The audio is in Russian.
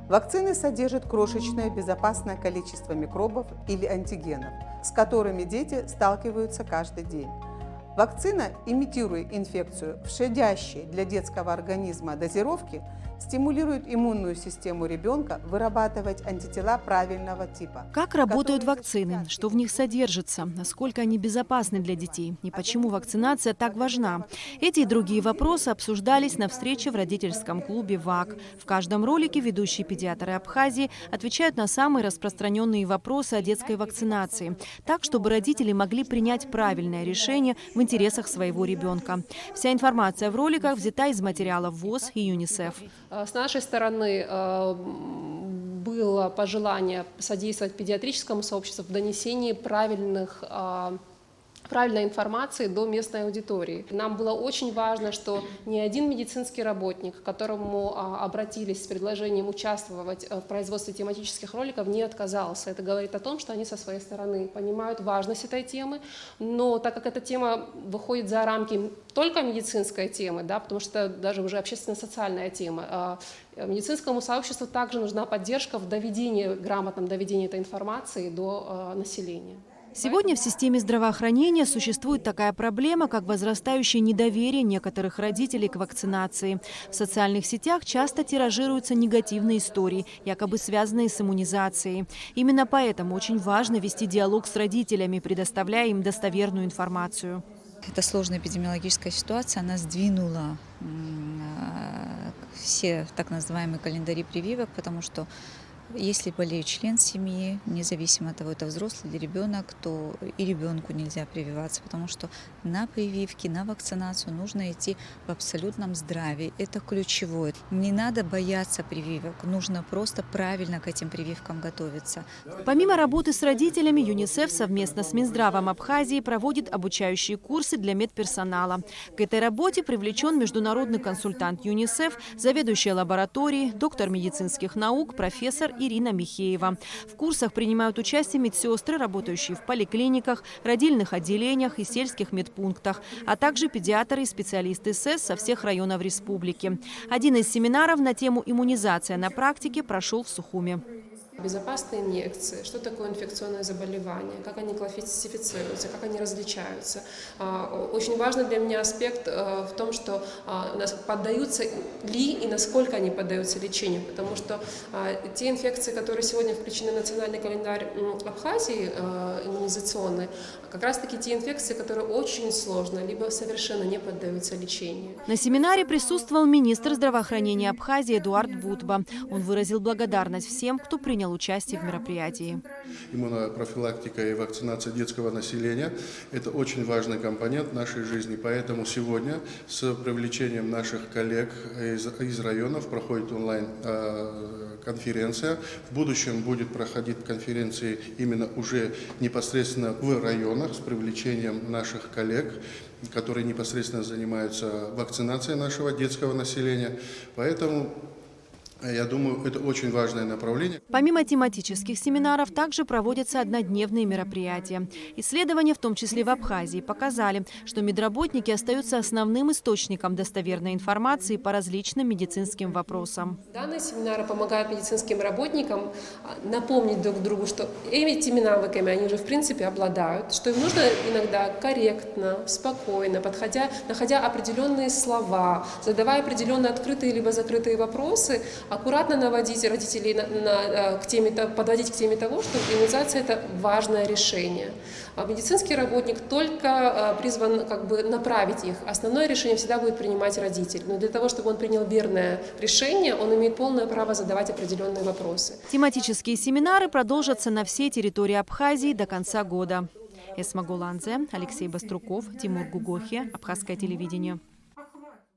Вакцины содержат крошечное безопасное количество микробов или антигенов, с которыми дети сталкиваются каждый день. Вакцина, имитируя инфекцию в щадящей для детского организма дозировке, стимулирует иммунную систему ребенка вырабатывать антитела правильного типа. Как работают вакцины? Что в них содержится? Насколько они безопасны для детей? И почему вакцинация так важна? Эти и другие вопросы обсуждались на встрече в родительском клубе ВАК. В каждом ролике ведущие педиатры Абхазии отвечают на самые распространенные вопросы о детской вакцинации, так, чтобы родители могли принять правильное решение в интересах своего ребенка. Вся информация в роликах взята из материалов ВОЗ и ЮНИСЕФ. С нашей стороны было пожелание содействовать педиатрическому сообществу в донесении правильной информации до местной аудитории. Нам было очень важно, что ни один медицинский работник, к которому обратились с предложением участвовать в производстве тематических роликов, не отказался. Это говорит о том, что они со своей стороны понимают важность этой темы, но так как эта тема выходит за рамки только медицинской темы, да, потому что даже уже общественно-социальная тема, медицинскому сообществу также нужна поддержка в грамотном доведении этой информации до населения. Сегодня в системе здравоохранения существует такая проблема, как возрастающее недоверие некоторых родителей к вакцинации. В социальных сетях часто тиражируются негативные истории, якобы связанные с иммунизацией. Именно поэтому очень важно вести диалог с родителями, предоставляя им достоверную информацию. Эта сложная эпидемиологическая ситуация, она сдвинула все так называемые календари прививок, потому что если болеет член семьи, независимо от того, это взрослый или ребенок, то и ребенку нельзя прививаться, потому что на прививки, на вакцинацию нужно идти в абсолютном здравии. Это ключевое. Не надо бояться прививок, нужно просто правильно к этим прививкам готовиться. Помимо работы с родителями, ЮНИСЕФ совместно с Минздравом Абхазии проводит обучающие курсы для медперсонала. К этой работе привлечен международный консультант ЮНИСЕФ, заведующая лабораторией, доктор медицинских наук, профессор Ирина Михеева. В курсах принимают участие медсестры, работающие в поликлиниках, родильных отделениях и сельских медпунктах, а также педиатры и специалисты СЭС со всех районов республики. Один из семинаров на тему «Иммунизация на практике» прошел в Сухуме. Безопасные инъекции, что такое инфекционное заболевание, как они классифицируются, как они различаются. Очень важный для меня аспект в том, что поддаются ли и насколько они поддаются лечению, потому что те инфекции, которые сегодня включены в национальный календарь Абхазии, иммунизационный, как раз-таки те инфекции, которые очень сложно, либо совершенно не поддаются лечению. На семинаре присутствовал министр здравоохранения Абхазии Эдуард Бутба. Он выразил благодарность всем, кто принял участие в мероприятии. Иммунопрофилактика и вакцинация детского населения – это очень важный компонент нашей жизни. Поэтому сегодня с привлечением наших коллег из районов проходит онлайн-конференция. В будущем будет проходить конференции именно уже непосредственно в районах с привлечением наших коллег, которые непосредственно занимаются вакцинацией нашего детского населения. Поэтому я думаю, это очень важное направление. Помимо тематических семинаров, также проводятся однодневные мероприятия. Исследования, в том числе в Абхазии, показали, что медработники остаются основным источником достоверной информации по различным медицинским вопросам. Данные семинары помогают медицинским работникам напомнить друг другу, что этими навыками они уже в принципе обладают, что им нужно иногда корректно, спокойно, находя определенные слова, задавая определенные открытые либо закрытые вопросы, аккуратно наводить родителей подводить к теме того, что иммунизация – это важное решение. А медицинский работник только призван направить их. Основное решение всегда будет принимать родитель. Но для того, чтобы он принял верное решение, он имеет полное право задавать определенные вопросы. Тематические семинары продолжатся на всей территории Абхазии до конца года. Эсма Гуланзе, Алексей Баструков, Тимур Гугохи, Абхазское телевидение.